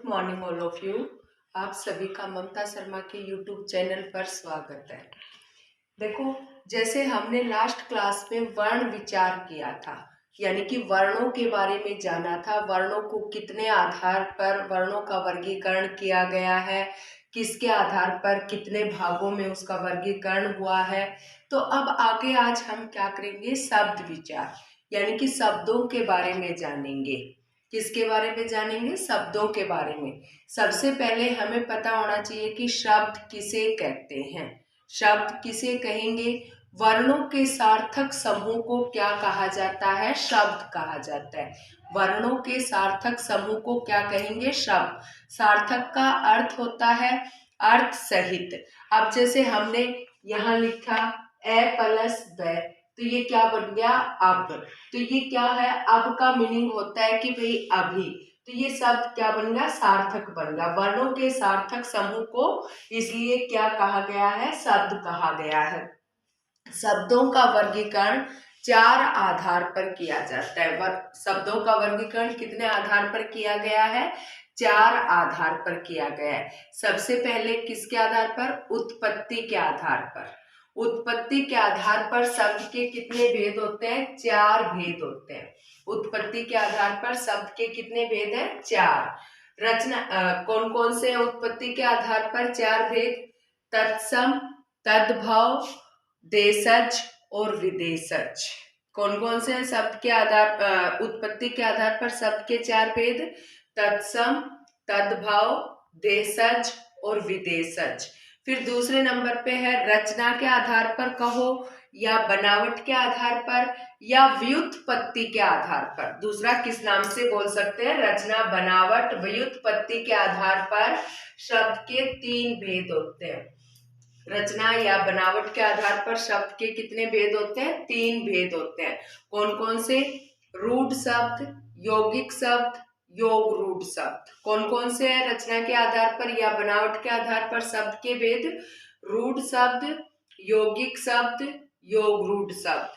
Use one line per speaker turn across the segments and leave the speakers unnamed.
Morning all of you. आप सभी का ममता शर्मा के यूट्यूब चैनल पर स्वागत है। देखो, जैसे हमने लास्ट क्लास में वर्ण विचार किया था, यानी कि वर्णों के बारे में जाना था। वर्णों को कितने आधार पर वर्णों का वर्गीकरण किया गया है, किसके आधार पर कितने भागों में उसका वर्गीकरण हुआ है। तो अब आगे आज हम क्या करेंगे, शब्द विचार, यानी कि शब्दों के बारे में जानेंगे। किसके बारे में जानेंगे? शब्दों के बारे में। सबसे पहले हमें पता होना चाहिए कि शब्द किसे कहते हैं। शब्द किसे कहेंगे? वर्णों के सार्थक समूह को क्या कहा जाता है? शब्द कहा जाता है। वर्णों के सार्थक समूह को क्या कहेंगे? शब्द। सार्थक का अर्थ होता है अर्थ सहित। अब जैसे हमने यहाँ लिखा ए प्लस ब, तो ये क्या बन गया? अब। तो ये क्या है? अब का मीनिंग होता है कि भाई अभी। तो ये शब्द क्या बन गया? सार्थक बन गया। वर्णों के सार्थक समूह को इसलिए क्या कहा गया है? शब्द कहा गया है। शब्दों का वर्गीकरण 4 आधार पर किया जाता है। शब्दों का वर्गीकरण कितने आधार पर किया गया है? 4 आधार पर किया गया है। सबसे पहले किसके आधार पर? उत्पत्ति के आधार पर। उत्पत्ति के आधार पर शब्द के कितने भेद होते हैं? 4 भेद होते हैं। उत्पत्ति के आधार पर शब्द के कितने भेद हैं? 4। रचना कौन कौन से हैं उत्पत्ति के आधार पर 4 भेद? तत्सम, तद्भव, देशज और विदेशज। कौन कौन से शब्द के आधार उत्पत्ति के आधार पर शब्द के 4 भेद? तत्सम, तद्भव, देशज और विदेशज। फिर दूसरे नंबर पे है रचना के आधार पर कहो, या बनावट के आधार पर, या व्युत्पत्ति के आधार पर। दूसरा किस नाम से बोल सकते हैं? रचना, बनावट, व्युत्पत्ति के आधार पर शब्द के 3 भेद होते हैं। रचना या बनावट के आधार पर शब्द के कितने भेद होते हैं? 3 भेद होते हैं। कौन कौन से? रूढ़ शब्द, यौगिक शब्द, योग रूढ़ शब्द। कौन कौन से हैं रचना के आधार पर या बनावट के आधार पर शब्द के भेद? रूढ़ शब्द, यौगिक शब्द, योग रूढ़ शब्द।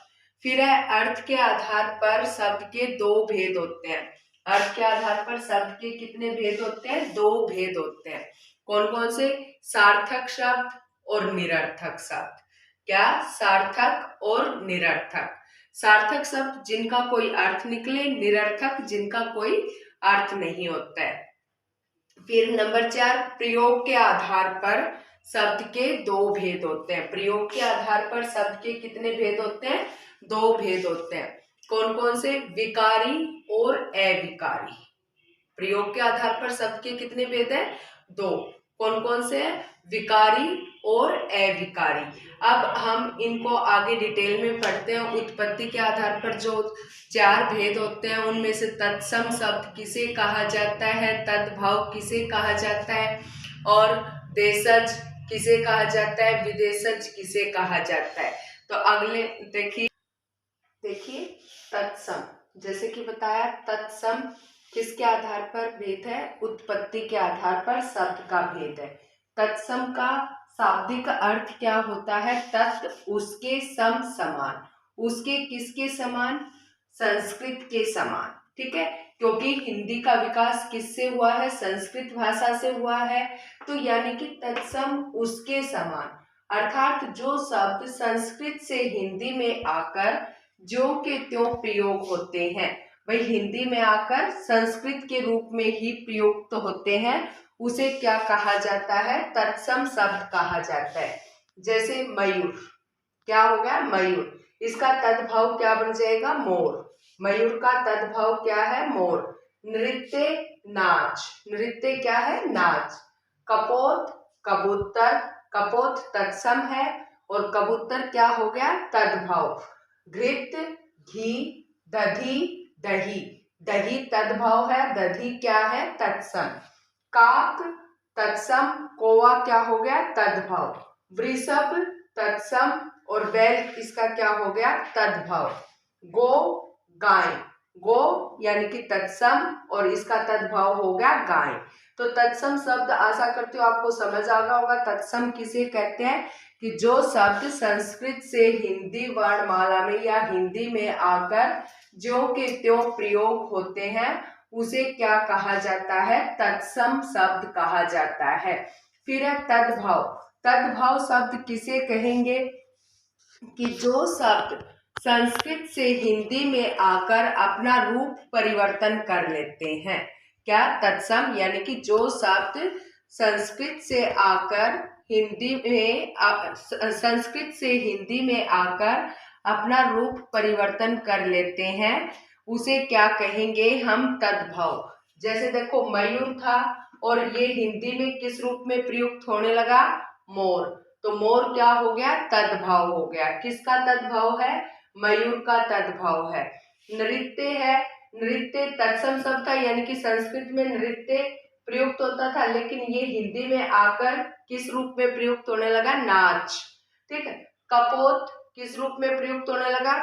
फिर है अर्थ के आधार पर शब्द के 2 भेद होते हैं। अर्थ के आधार पर शब्द के कितने भेद होते हैं? 2 भेद होते हैं। कौन कौन से? सार्थक शब्द और निरर्थक शब्द। क्या? सार्थक और निरर्थक। सार्थक शब्द जिनका कोई अर्थ निकले, निरर्थक जिनका कोई अर्थ नहीं होता है। फिर नंबर 4, प्रयोग के आधार पर शब्द के 2 भेद होते हैं। प्रयोग के आधार पर शब्द के कितने भेद होते हैं? 2 भेद होते हैं। कौन कौन से? विकारी और अविकारी। प्रयोग के आधार पर शब्द के कितने भेद हैं? 2। कौन कौन से हैं? विकारी और अविकारी। अब हम इनको आगे डिटेल में पढ़ते हैं। उत्पत्ति के आधार पर जो 4 भेद होते हैं, उनमें से तत्सम शब्द किसे कहा जाता है, तद्भव किसे कहा जाता है, और देशज किसे कहा जाता है, विदेशज किसे कहा जाता है। तो अगले देखिए तत्सम, जैसे कि बताया तत्सम किसके आधार पर भेद है? उत्पत्ति के आधार पर शब्द का भेद है। तत्सम का शाब्दिक अर्थ क्या होता है? तत्, उसके, सम, समान। उसके किसके समान? संस्कृत के समान। ठीक है, क्योंकि हिंदी का विकास किससे हुआ है? संस्कृत भाषा से हुआ है। तो यानी कि तत्सम उसके समान, अर्थात जो शब्द संस्कृत से हिंदी में आकर ज्यों के त्यों प्रयोग होते हैं, वही हिंदी में आकर संस्कृत के रूप में ही प्रयुक्त होते हैं, उसे क्या कहा जाता है? तत्सम शब्द कहा जाता है। जैसे मयूर, क्या हो गया? मयूर। इसका तद्भव क्या बन जाएगा? मोर। मयूर का तद्भव क्या है? मोर। नृत्य, नाच। नृत्य क्या है? नाच। कपोत, कबूतर। कपोत तत्सम है और कबूतर क्या हो गया? तद्भव। घृत, घी, दधी, दही। दही तद्भव है, दधी क्या है? तत्सम। काक तत्सम, कौवा क्या हो गया? तद्भव। वृषभ तत्सम और बैल इसका क्या हो गया? तद्भव। गो, गाय। गो यानी कि तत्सम और इसका तद्भव हो गया गाय। तो तत्सम शब्द आशा करती हूँ आपको समझ आ गया होगा। तत्सम किसे कहते हैं? कि जो शब्द संस्कृत से हिंदी वर्णमाला में या हिंदी में आकर ज्यों के त्यों प्रयोग होते हैं, उसे क्या कहा जाता है? तत्सम शब्द कहा जाता है। फिर है तद्भव। तद्भव शब्द किसे कहेंगे? कि जो शब्द संस्कृत से हिंदी में आकर अपना रूप परिवर्तन कर लेते हैं। क्या? तत्सम, यानी कि जो शब्द संस्कृत से आकर हिंदी में संस्कृत से हिंदी में आकर अपना रूप परिवर्तन कर लेते हैं, उसे क्या कहेंगे हम? तद्भव। जैसे देखो, मयूर था और ये हिंदी में किस रूप में प्रयुक्त होने लगा? मोर। तो मोर क्या हो गया? तद्भव हो गया। किसका तद्भव है? मयूर का तद्भव है। नृत्य है। नृत्य तत्सम शब्द था, यानी कि संस्कृत में नृत्य प्रयुक्त होता था, लेकिन ये हिंदी में आकर किस रूप में प्रयुक्त होने लगा? नाच। ठीक है। कपोत किस रूप में प्रयुक्त होने लगा?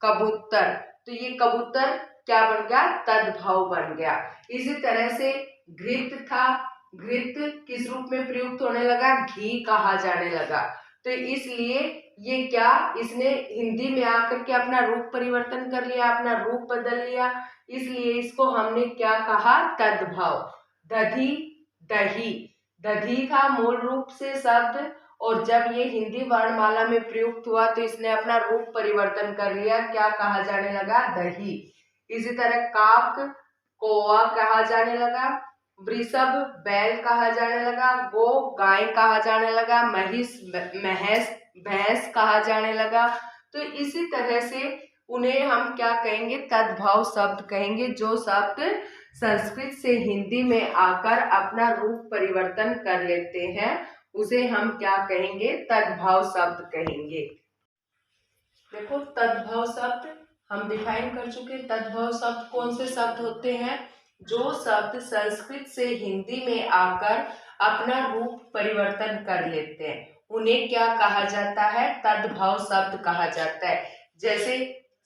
कबूतर। तो ये कबूतर क्या बन गया? तद्भव बन गया। इसी तरह से घृत था। घृत किस रूप में प्रयुक्त होने लगा? घी कहा जाने लगा। तो इसलिए ये क्या, इसने हिंदी में आकर के अपना रूप परिवर्तन कर लिया, अपना रूप बदल लिया, इसलिए इसको हमने क्या कहा? तद्भव। दधी, दही। दधी था मूल रूप से शब्द, और जब ये हिंदी वर्णमाला में प्रयुक्त हुआ तो इसने अपना रूप परिवर्तन कर लिया। क्या कहा जाने लगा? दही। इसी तरह काक कौवा कहा जाने लगा। वृषभ बैल कहा जाने लगा। गो गाय कहा जाने लगा। महिष महेश भैंस कहा जाने लगा। तो इसी तरह से उन्हें हम क्या कहेंगे? तद्भव शब्द कहेंगे। जो शब्द संस्कृत से हिंदी में आकर अपना रूप परिवर्तन कर लेते हैं, उसे हम क्या कहेंगे? तद्भव शब्द कहेंगे। देखो, तद्भव शब्द हम डिफाइन कर चुके। तद्भव शब्द कौन से शब्द होते हैं? जो शब्द संस्कृत से हिंदी में आकर अपना रूप परिवर्तन कर लेते हैं, उन्हें क्या कहा जाता है? तद्भव शब्द कहा जाता है। जैसे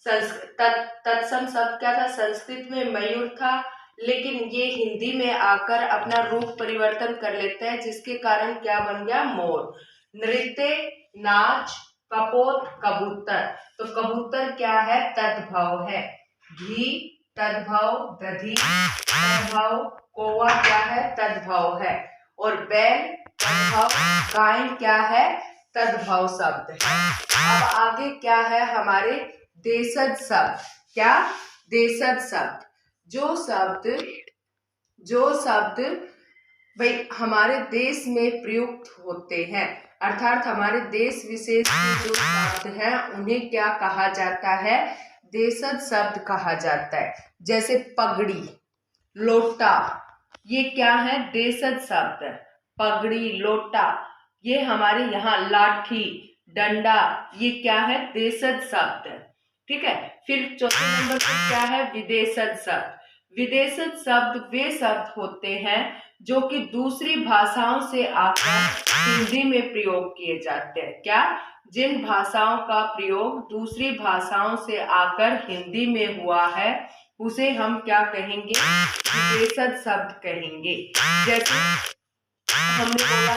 तत्सम शब्द क्या था? संस्कृत में मयूर था, लेकिन ये हिंदी में आकर अपना रूप परिवर्तन कर लेता है, जिसके कारण क्या बन गया? मोर। नृत्य, नाच, कपोत, कबूतर। तो कबूतर क्या है? तद्भव है। घी तद्भव, दधी तद्भव, कौवा क्या है? तद्भव है। और बैल तद्भव, गाय क्या है? तद्भव शब्द है। अब आगे क्या है हमारे? देशज शब्द। क्या? देशज शब्द। जो शब्द भाई हमारे देश में प्रयुक्त होते हैं, अर्थात हमारे देश विशेष के जो शब्द हैं, उन्हें क्या कहा जाता है? देशज शब्द कहा जाता है। जैसे पगड़ी, लोटा, ये क्या है? देशज शब्द है। पगड़ी, लोटा, ये हमारे यहाँ लाठी, डंडा, ये क्या है? देशज शब्द है। ठीक है। फिर चौथे नंबर पर क्या है? विदेशज शब्द। विदेशज शब्द वे शब्द होते हैं जो कि दूसरी भाषाओं से आकर हिंदी में प्रयोग किए जाते हैं। क्या? जिन भाषाओं का प्रयोग दूसरी भाषाओं से आकर हिंदी में हुआ है, उसे हम क्या कहेंगे? विदेशज शब्द कहेंगे। जैसे हमने बोला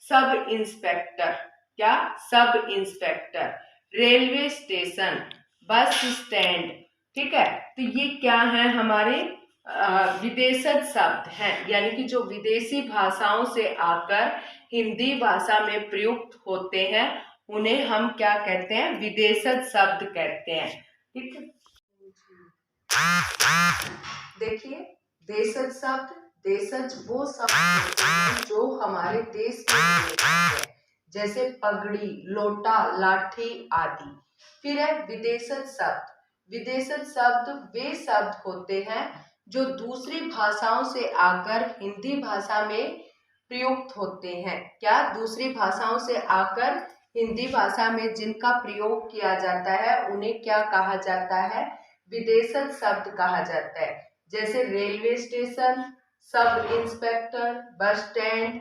सब इंस्पेक्टर। क्या? Sub inspector. Railway station, bus stand. ठीक है। तो ये क्या है? हमारे विदेशज शब्द हैं, यानी कि जो विदेशी भाषाओं से आकर हिंदी भाषा में प्रयुक्त होते हैं, उन्हें हम क्या कहते हैं? विदेशज शब्द कहते हैं। ठीक है। देखिए, देशज शब्द, देशज वो शब्द होते हैं जो हमारे देश में प्रयुक्त होते हैं, जैसे पगड़ी, लोटा, लाठी आदि। फिर है विदेशज शब्द। विदेशज शब्द वे शब्द होते हैं जो दूसरी भाषाओं से आकर हिंदी भाषा में प्रयुक्त होते हैं। क्या? दूसरी भाषाओं से आकर हिंदी भाषा में जिनका प्रयोग किया जाता है, उन्हें क्या कहा जाता है? विदेशज शब्द कहा जाता है। जैसे railway station, sub inspector, bus stand,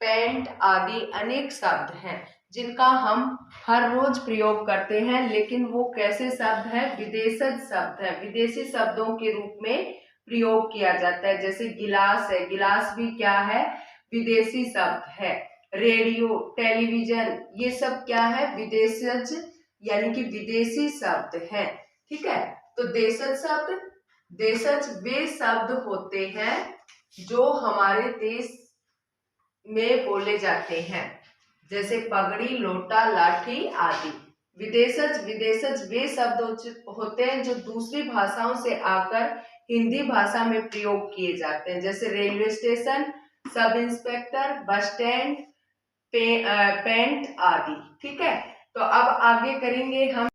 pant आदि अनेक शब्द हैं जिनका हम हर रोज प्रयोग करते हैं, लेकिन वो कैसे शब्द हैं? विदेशज शब्द हैं। विदेशी शब्दों के रूप में प्रयोग किया जाता है। जैसे गिलास है, गिलास भी क्या है? विदेशी शब्द है। रेडियो, टेलीविजन, ये सब क्या है? विदेशज यानी कि विदेशी शब्द हैं। ठीक है। तो देशज शब्द, देशज वे शब्द होते हैं जो हमारे देश में बोले जाते हैं, जैसे पगड़ी, लोटा, लाठी आदि। विदेशज विदेशज वे शब्द होते हैं जो दूसरी भाषाओं से आकर हिंदी भाषा में प्रयोग किए जाते हैं, जैसे railway station, sub inspector, bus stand, pant आदि। ठीक है, तो अब आगे करेंगे हम।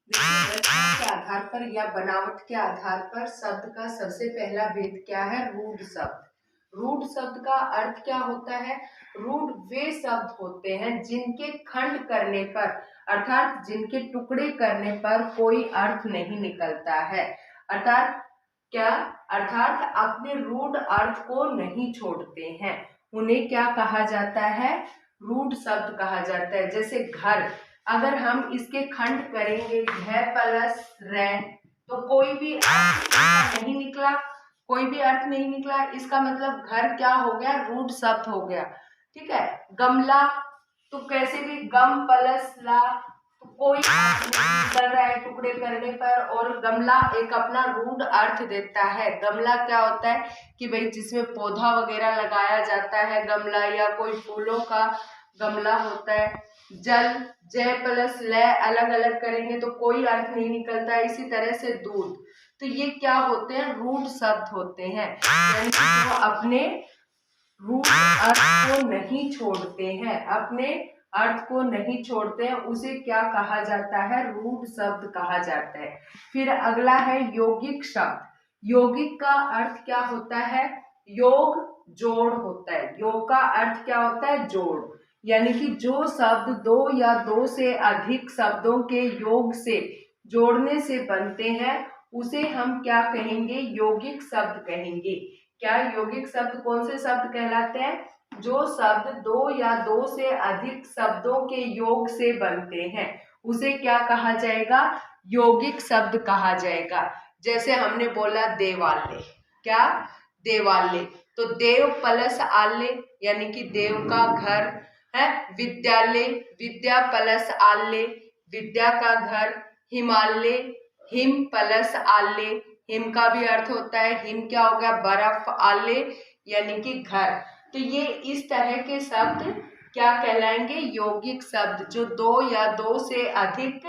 रचना के आधार पर या बनावट के आधार पर शब्द का सबसे पहला भेद क्या है? रूढ़ शब्द। रूढ़ शब्द का अर्थ क्या होता है? रूढ़ वे शब्द होते हैं जिनके खंड करने पर अर्थात जिनके टुकड़े करने पर कोई अर्थ नहीं निकलता है। अर्थात क्या? अर्थात अपने रूढ़ अर्थ को नहीं छोड़ते हैं, उन्हें क्या कहा जाता है? रूढ़ शब्द कहा जाता है। जैसे घर, अगर हम इसके खंड करेंगे घ प्लस रै, तो कोई भी अर्थ नहीं निकला, कोई भी अर्थ नहीं निकला। इसका मतलब घर क्या हो गया? रूढ़ शब्द हो गया। ठीक है, गमला, तो कैसे भी गम प्लस ला, तो कोई अर्थ नहीं निकल रहा है टुकड़े करने पर, और गमला एक अपना रूढ़ अर्थ देता है। गमला क्या होता है कि भाई जिसमें पौधा वगैरह लगाया जाता है गमला, या कोई फूलों का गमला होता है। जल, जय प्लस लय अलग अलग करेंगे तो कोई अर्थ नहीं निकलता है। इसी तरह से दूध, तो ये क्या होते हैं? रूढ़ शब्द होते हैं, यानी कि वो अपने रूढ़ अर्थ को नहीं छोड़ते हैं, अपने अर्थ को नहीं छोड़ते हैं, उसे क्या कहा जाता है? रूढ़ शब्द कहा जाता है। फिर अगला है यौगिक शब्द। यौगिक का अर्थ क्या होता है? योग जोड़ होता है। योग का अर्थ क्या होता है? जोड़, यानी कि जो शब्द दो या दो से अधिक शब्दों के योग से जोड़ने से बनते हैं उसे हम क्या कहेंगे? यौगिक शब्द कहेंगे। क्या? यौगिक शब्द कौन से शब्द कहलाते हैं? जो शब्द दो या दो से अधिक शब्दों के योग से बनते हैं उसे क्या कहा जाएगा? यौगिक शब्द कहा जाएगा। जैसे हमने बोला देवालय, क्या? देवालय, तो देव प्लस आल्य यानी कि देव का घर है। विद्यालय, विद्या प्लस आल्य, विद्या का घर। हिमालय, हिम प्लस आल्य, हिम का भी अर्थ होता है, हिम क्या हो गया? बर्फ। आल्य यानी कि घर। तो ये इस तरह के शब्द क्या कहलाएंगे? यौगिक शब्द, जो दो या दो से अधिक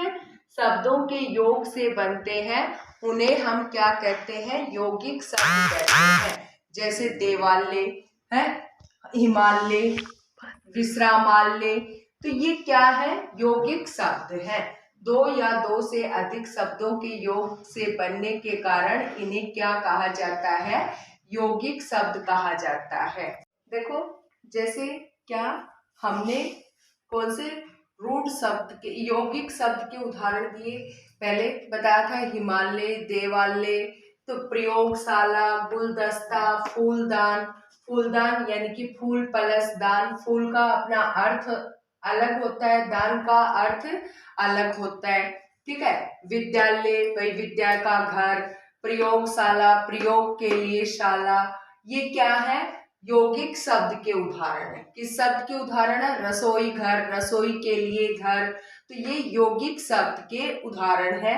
शब्दों के योग से बनते हैं उन्हें हम क्या कहते हैं? यौगिक शब्द कहते हैं। जैसे देवालय है, हिमालय, विश्रामालय, तो ये क्या है? यौगिक शब्द है। दो या दो से अधिक शब्दों के योग से बनने के कारण इन्हें क्या कहा जाता है? यौगिक शब्द कहा जाता है। देखो, जैसे क्या हमने कौन से रूढ़ शब्द के, यौगिक शब्द के उदाहरण दिए, पहले बताया था हिमालय, देवालय, तो प्रयोगशाला, गुलदस्ता, फूलदान। फूलदान यानी कि फूल प्लस दान, फूल का अपना अर्थ अलग होता है, दान का अर्थ अलग होता है। ठीक है, विद्यालय भाई विद्या का घर, प्रयोगशाला प्रयोग के लिए शाला, ये क्या है? यौगिक शब्द के उदाहरण है। किस शब्द के उदाहरण है? रसोई घर, रसोई के लिए घर, तो ये यौगिक शब्द के उदाहरण है।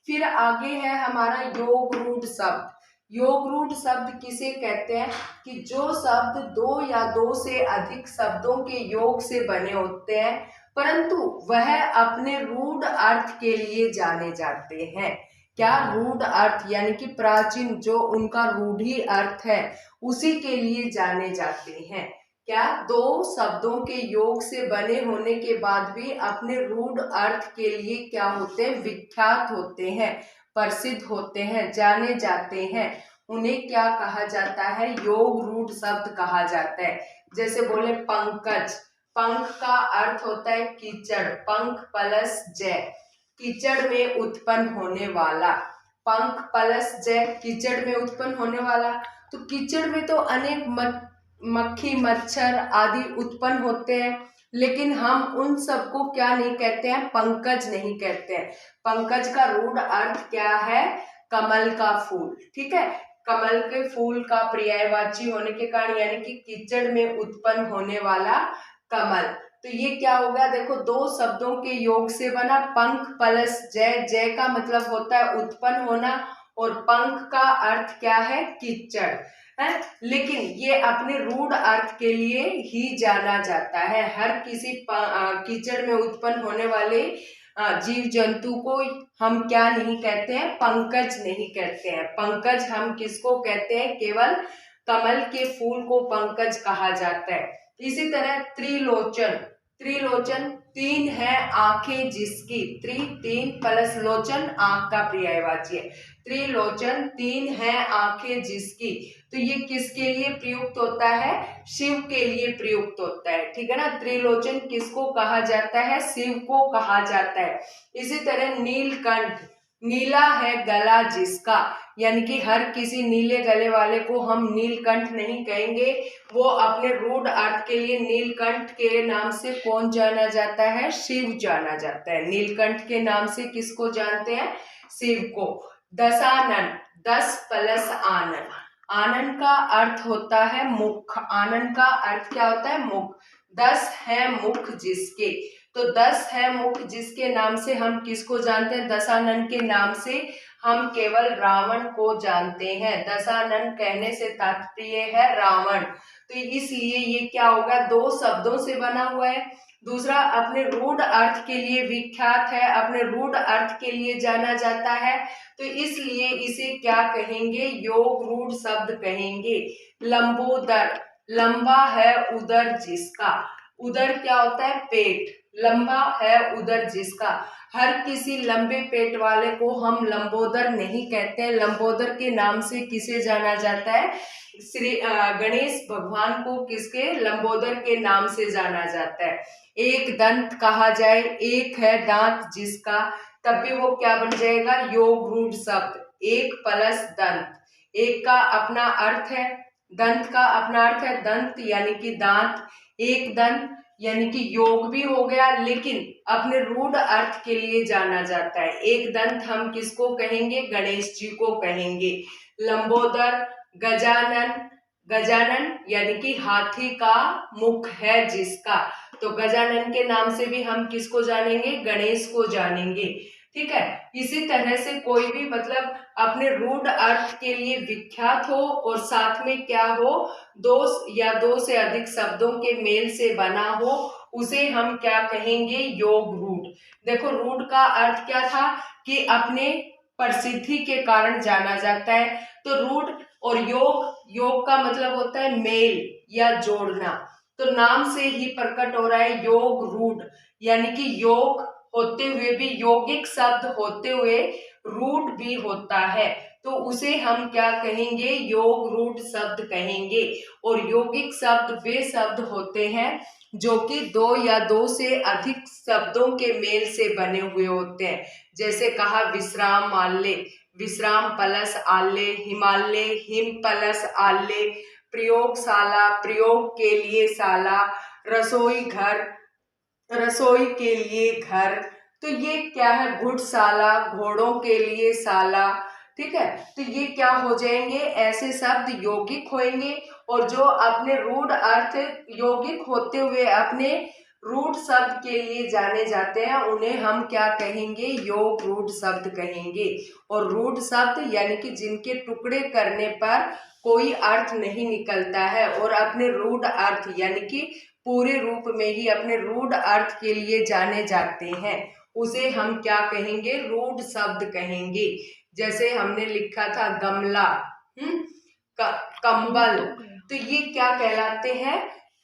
फिर आगे है हमारा योग रूढ़ शब्द। योग रूढ़ शब्द किसे कहते हैं? कि जो शब्द दो या दो से अधिक शब्दों के योग से बने होते हैं परंतु वह अपने रूढ़ अर्थ के लिए जाने जाते हैं। क्या? रूढ़ अर्थ यानी कि प्राचीन जो उनका रूढ़ी अर्थ है उसी के लिए जाने जाते हैं। क्या? दो शब्दों के योग से बने होने के बाद भी अपने रूढ़ अर्थ के लिए क्या होते हैं? विख्यात होते हैं, प्रसिद्ध होते हैं, जाने जाते हैं। उन्हें क्या कहा जाता है? योग रूढ़ शब्द कहा जाता है। जैसे बोले पंकज, पंख का अर्थ होता है कीचड़, पंख प्लस जय, कीचड़ में उत्पन्न होने वाला। पंख प्लस जय, कीचड़ में उत्पन्न होने वाला। तो कीचड़ में तो अनेक मक्खी, मच्छर आदि उत्पन्न होते हैं, लेकिन हम उन सबको क्या नहीं कहते हैं? पंकज नहीं कहते हैं। पंकज का रूढ़ अर्थ क्या है? कमल का फूल। ठीक है, कमल के फूल का पर्यायवाची होने के कारण यानी कि कीचड़ में उत्पन्न होने वाला कमल। तो ये क्या हो गया? देखो, दो शब्दों के योग से बना, पंख प्लस जय, जय का मतलब होता है उत्पन्न होना, और पंख का अर्थ क्या है, कीचड़ है, लेकिन ये अपने रूढ़ अर्थ के लिए ही जाना जाता है। हर किसी कीचड़ में उत्पन्न होने वाले जीव जंतु को हम क्या नहीं कहते हैं, पंकज नहीं कहते हैं। पंकज हम किसको कहते हैं, केवल कमल के फूल को पंकज कहा जाता है। इसी तरह त्रिलोचन, त्रिलोचन तीन है आंखें जिसकी, तीन प्लस लोचन आंख का पर्यायवाची है। त्रिलोचन तीन है आंखें जिसकी, तो ये किसके लिए प्रयुक्त होता है, शिव के लिए प्रयुक्त होता है, ठीक है ना। त्रिलोचन किसको कहा जाता है, शिव को कहा जाता है। इसी तरह नीलकंठ, नीला है गला जिसका, यानी कि हर किसी नीले गले वाले को हम नीलकंठ नहीं कहेंगे, वो अपने रूढ़ अर्थ के लिए नीलकंठ के नाम से कौन जाना जाता है, शिव जाना जाता है। नीलकंठ के नाम से किसको जानते हैं, शिव को। दशानन, 10 प्लस आनन, आनन का अर्थ होता है मुख, आनन का अर्थ क्या होता है, मुख। 10 है मुख जिसके, तो 10 है मुख जिसके नाम से हम किसको जानते हैं, दशानन के नाम से हम केवल रावण को जानते हैं। दशानन कहने से तात्पर्य है रावण, तो इसलिए ये क्या होगा, 2 शब्दों से बना हुआ है। दूसरा अपने रूढ़ अर्थ के लिए विख्यात है, अपने रूढ़ अर्थ के लिए जाना जाता है, तो इसलिए इसे क्या कहेंगे, योग रूढ़ शब्द कहेंगे। लंबोदर, लंबा है उदर जिसका, उदर क्या होता है, पेट, लंबा है उदर जिसका। हर किसी लंबे पेट वाले को हम लंबोदर नहीं कहते हैं। लंबोदर के नाम से किसे जाना जाता है, श्री गणेश भगवान को किसके, लंबोदर के नाम से जाना जाता है। एक दंत कहा जाए, एक है दांत जिसका, तब भी वो क्या बन जाएगा, योग रूढ़ शब्द। एक प्लस दंत, एक का अपना अर्थ है, दंत का अपना अर्थ है दंत यानी कि दांत, एक दंत यानी कि योग भी हो गया, लेकिन अपने रूढ़ अर्थ के लिए जाना जाता है। एक दंत हम किसको कहेंगे, गणेश जी को कहेंगे। लंबोदर, गजानन, गजानन यानी कि हाथी का मुख है जिसका, तो गजानन के नाम से भी हम किसको जानेंगे, गणेश को जानेंगे, ठीक है। इसी तरह से कोई भी मतलब अपने रूढ़ अर्थ के लिए विख्यात हो और साथ में क्या हो, 2 या 2 से अधिक शब्दों के मेल से बना हो, उसे हम क्या कहेंगे, योग रूढ़। देखो रूढ़ का अर्थ क्या था कि अपने प्रसिद्धि के कारण जाना जाता है, तो रूढ़ और योग, योग का मतलब होता है मेल या जोड़ना, तो नाम से ही प्रकट हो रहा है योग रूढ़, यानी कि योग होते हुए भी, यौगिक शब्द होते हुए रूढ़ भी होता है, तो उसे हम क्या कहेंगे, योग रूढ़ शब्द कहेंगे। और यौगिक शब्द वे शब्द होते हैं जो कि 2 या 2 से अधिक शब्दों के मेल से बने हुए होते हैं। जैसे कहा विश्राम आल्य, विश्राम प्लस आल्य, हिमालय हिम प्लस आल्य, प्रयोगशाला प्रयोग के लिए शाला, रसोई घर रसोई के लिए घर, तो ये क्या है, घुड़शाला घोड़ों के लिए शाला, ठीक है। तो ये क्या हो जाएंगे, ऐसे शब्द यौगिक होंगे, और जो अपने रूढ़ अर्थ यौगिक होते हुए अपने रूढ़ शब्द के लिए जाने जाते हैं, उन्हें हम क्या कहेंगे, योग रूढ़ शब्द कहेंगे। और रूढ़ शब्द यानी कि जिनके टुकड़े करने पर कोई अर्थ नहीं निकलता है, और अपने रूढ़ अर्थ यानी कि पूरे रूप में ही अपने रूढ़ अर्थ के लिए जाने जाते हैं, उसे हम क्या कहेंगे, रूढ़ शब्द कहेंगे। जैसे हमने लिखा था गमला, कंबल, तो ये क्या कहलाते हैं,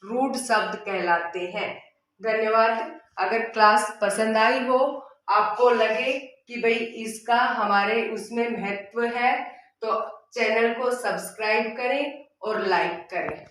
रूढ़ शब्द कहलाते हैं। धन्यवाद। अगर क्लास पसंद आई हो, आपको लगे कि भाई इसका हमारे उसमें महत्व है, तो चैनल को सब्सक्राइब करें और लाइक करें।